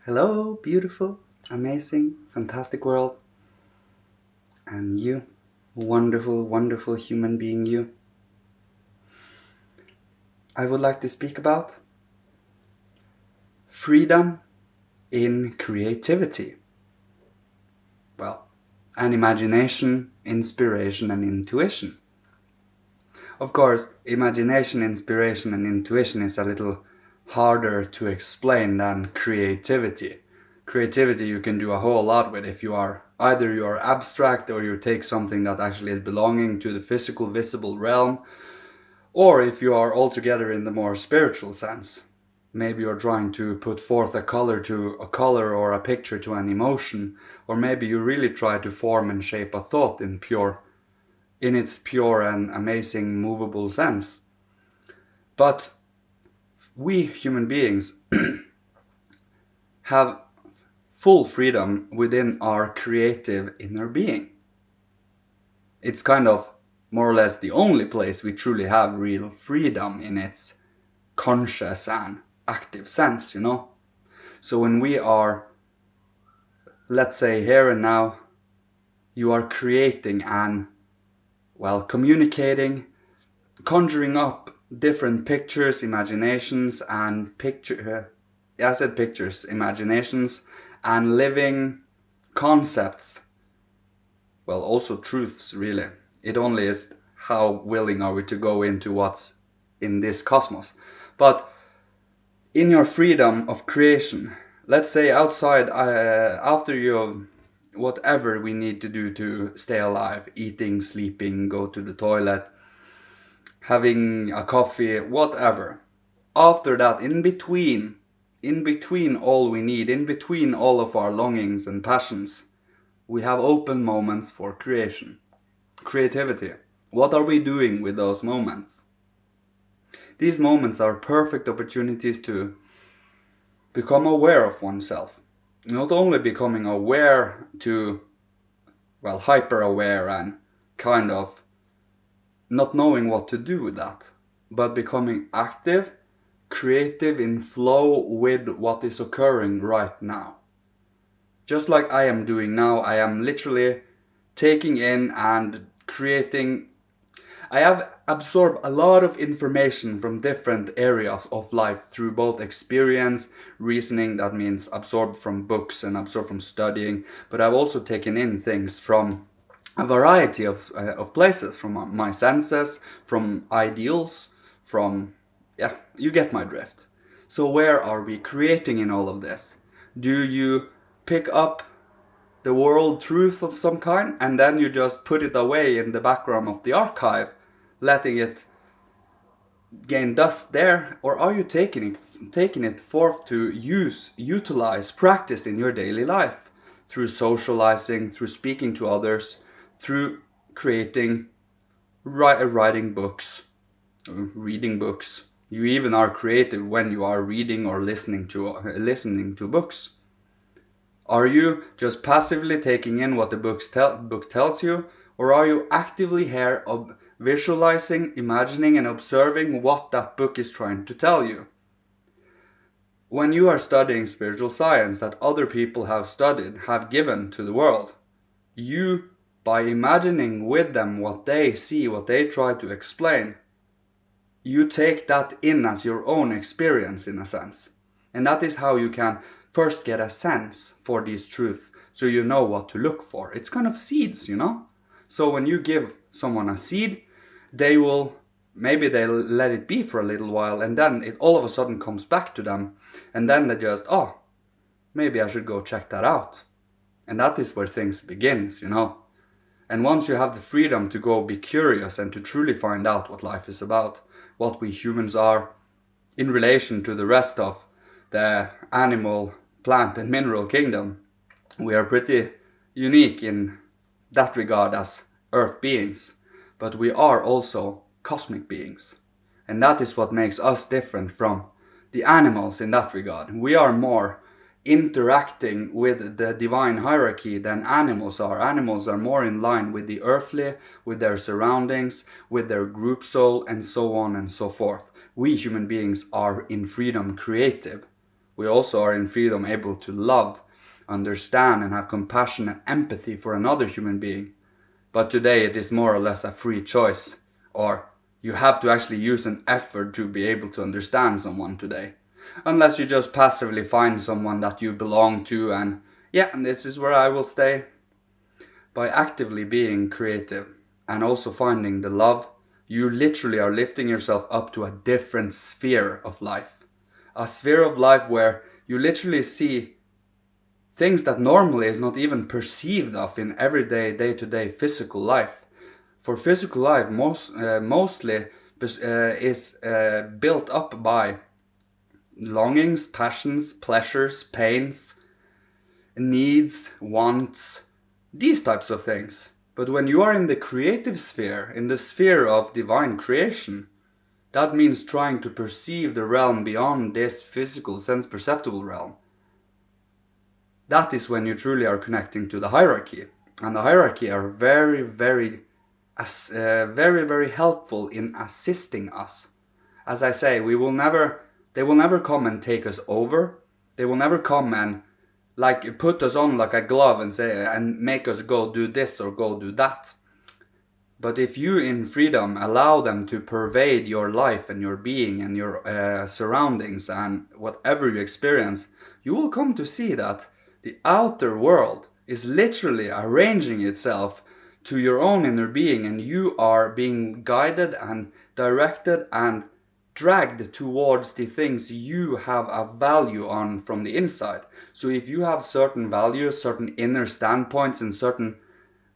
Hello, beautiful, amazing, fantastic world, and you, wonderful, wonderful human being, you. I would like to speak about freedom in creativity. Well, and imagination, inspiration, and intuition. Of course, imagination, inspiration, and intuition is a little harder to explain than creativity. Creativity you can do a whole lot with if you are either you are abstract or you take something that actually is belonging to the physical, visible realm, or if you are altogether in the more spiritual sense. Maybe you're trying to put forth a color to a color or a picture to an emotion, or maybe you really try to form and shape a thought in its pure and amazing movable sense. But we human beings have full freedom within our creative inner being. It's kind of more or less the only place we truly have real freedom in its conscious and active sense. So when we are, let's say, here and now, you are creating and, well, communicating, conjuring up different pictures, imaginations, and I said pictures, imaginations, and living concepts. Well, also truths, really. It only is how willing are we to go into what's in this cosmos. But in your freedom of creation, let's say outside, after you whatever we need to do to stay alive, eating, sleeping, go to the toilet, having a coffee, whatever. After that, in between all we need, in between all of our longings and passions, we have open moments for creation, creativity. What are we doing with those moments? These moments are perfect opportunities to become aware of oneself. Not only becoming aware to, well, hyper aware and kind of not knowing what to do with that, but becoming active, creative, in flow with what is occurring right now. Just like I am doing now, I am literally taking in and creating. I have absorbed a lot of information from different areas of life through both experience, reasoning, that means absorbed from books and absorbed from studying, but I've also taken in things from a variety of places, from my senses, from ideals, from, yeah, you get my drift. So where are we creating in all of this? Do you pick up the world truth of some kind and then you just put it away in the background of the archive, letting it gain dust there? Or are you taking it forth to utilize, practice in your daily life through socializing, through speaking to others, through creating, writing books, reading books? You even are creative when you are reading or listening to books. Are you just passively taking in what the book tells you, or are you actively here visualizing, imagining, and observing what that book is trying to tell you? When you are studying spiritual science that other people have studied, have given to the world, you, by imagining with them what they see, what they try to explain, you take that in as your own experience in a sense. And that is how you can first get a sense for these truths, so you know what to look for. It's kind of seeds. So when you give someone a seed, maybe they'll let it be for a little while, and then it all of a sudden comes back to them, and then they just, oh, maybe I should go check that out. And that is where things begins. And once you have the freedom to go be curious and to truly find out what life is about, what we humans are in relation to the rest of the animal, plant, and mineral kingdom, we are pretty unique in that regard as earth beings, but we are also cosmic beings. And that is what makes us different from the animals in that regard. We are more interacting with the divine hierarchy than animals are. Animals are more in line with the earthly, with their surroundings, with their group soul, and so on and so forth. We human beings are in freedom creative. we also are in freedom able to love, understand, and have compassion and empathy for another human being. But today it is more or less a free choice, or you have to actually use an effort to be able to understand someone today. Unless you just passively find someone that you belong to and yeah, and this is where I will stay. By actively being creative and also finding the love, you literally are lifting yourself up to a different sphere of life. A sphere of life where you literally see things that normally is not even perceived of in everyday, day-to-day physical life. For physical life, mostly is built up by longings, passions, pleasures, pains, needs, wants, these types of things. But when you are in the creative sphere, in the sphere of divine creation, that means trying to perceive the realm beyond this physical, sense-perceptible realm. That is when you truly are connecting to the hierarchy. And the hierarchy are very, very helpful in assisting us. As I say, they will never come and take us over. They will never come and like put us on like a glove and say and make us go do this or go do that. But if you in freedom allow them to pervade your life and your being and your surroundings and whatever you experience, you will come to see that the outer world is literally arranging itself to your own inner being, and you are being guided and directed and dragged towards the things you have a value on from the inside. So if you have certain values, certain inner standpoints, and certain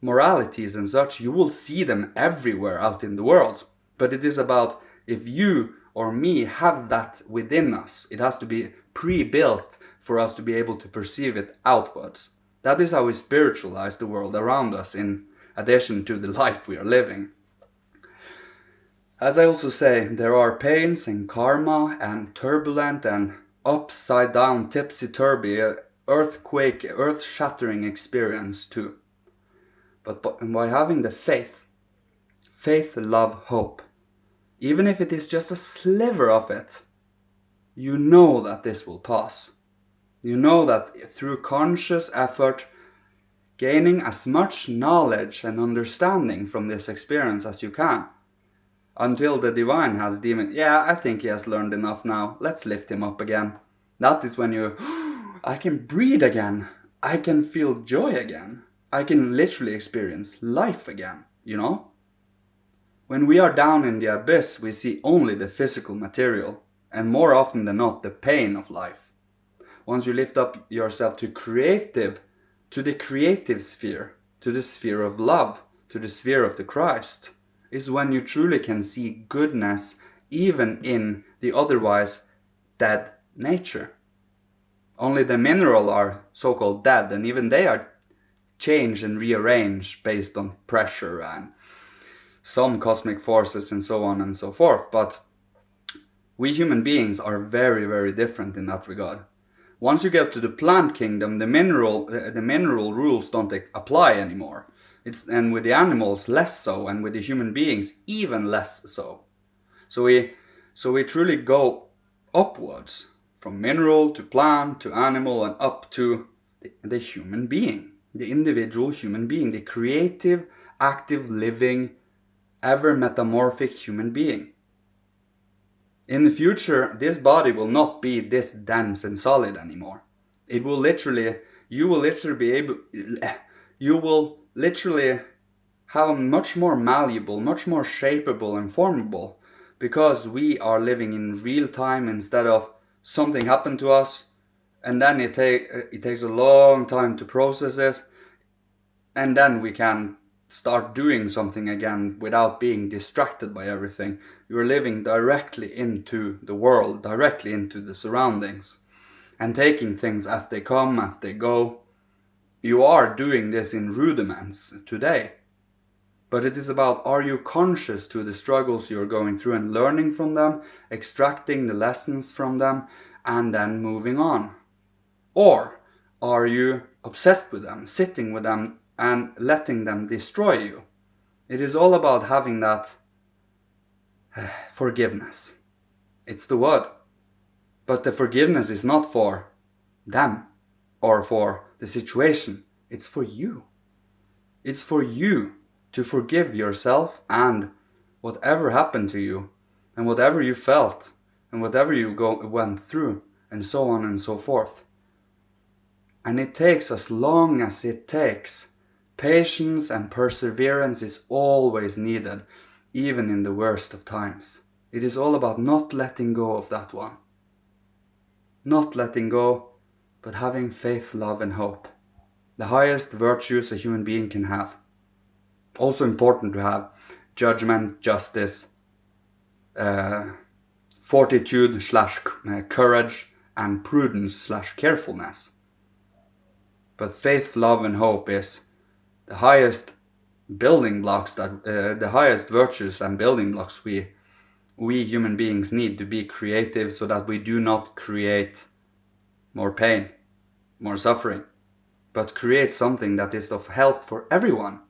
moralities and such, you will see them everywhere out in the world. But it is about if you or me have that within us. It has to be pre-built for us to be able to perceive it outwards. That is how we spiritualize the world around us in addition to the life we are living. As I also say, there are pains and karma and turbulent and upside down, tipsy-turvy, earthquake, earth-shattering experience too. But by having the faith, love, hope, even if it is just a sliver of it, you know that this will pass. You know that through conscious effort, gaining as much knowledge and understanding from this experience as you can, until the divine has deemed, yeah, I think he has learned enough now, let's lift him up again. That is when you, I can breathe again, I can feel joy again, I can literally experience life again, you know? When we are down in the abyss, we see only the physical material, and more often than not, the pain of life. Once you lift up yourself to the creative sphere, to the sphere of love, to the sphere of the Christ, is when you truly can see goodness even in the otherwise dead nature. Only the mineral are so-called dead, and even they are changed and rearranged based on pressure and some cosmic forces and so on and so forth. But we human beings are very, very different in that regard. Once you get to the plant kingdom, the mineral rules don't apply anymore. And with the animals less so, and with the human beings even less so. So we truly go upwards from mineral to plant to animal and up to the human being, the individual human being, the creative, active, living, ever metamorphic human being. In the future, this body will not be this dense and solid anymore. You will literally have a much more malleable, much more shapeable and formable, because we are living in real time instead of something happened to us and then it takes a long time to process it, and then we can start doing something again without being distracted by everything. You are living directly into the world, directly into the surroundings, and taking things as they come, as they go. You are doing this in rudiments today. But it is about, are you conscious to the struggles you're going through and learning from them, extracting the lessons from them, and then moving on? Or are you obsessed with them, sitting with them, and letting them destroy you? It is all about having that forgiveness. It's the word. But the forgiveness is not for them or for the situation. It's for you. It's for you to forgive yourself and whatever happened to you and whatever you felt and whatever you went through and so on and so forth. And it takes as long as it takes. Patience and perseverance is always needed, even in the worst of times. It is all about not letting go of that one. Not letting go, but having faith, love, and hope. The highest virtues a human being can have. Also important to have judgment, justice, fortitude / courage, and prudence / carefulness. But faith, love, and hope is the highest building blocks, the highest virtues and building blocks we human beings need to be creative, so that we do not create more pain, more suffering, but create something that is of help for everyone.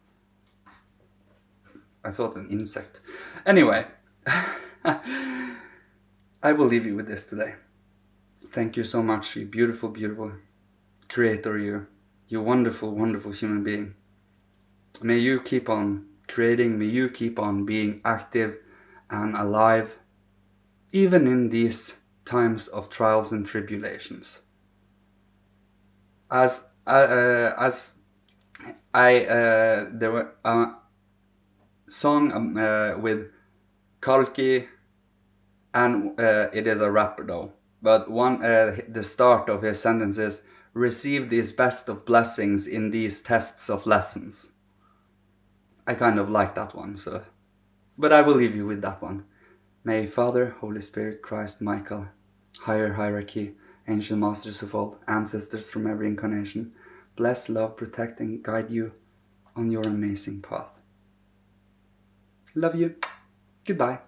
I thought an insect. Anyway, I will leave you with this today. Thank you so much, you beautiful, beautiful creator, you wonderful, wonderful human being. May you keep on creating, may you keep on being active and alive, even in these times of trials and tribulations. There were a song with Kalki, and it is a rapper though. But the start of his sentence is, "Receive these best of blessings in these tests of lessons." I kind of like that one, so. But I will leave you with that one. May Father, Holy Spirit, Christ, Michael, higher hierarchy, ancient masters of all, ancestors from every incarnation, bless, love, protect, and guide you on your amazing path. Love you. Goodbye.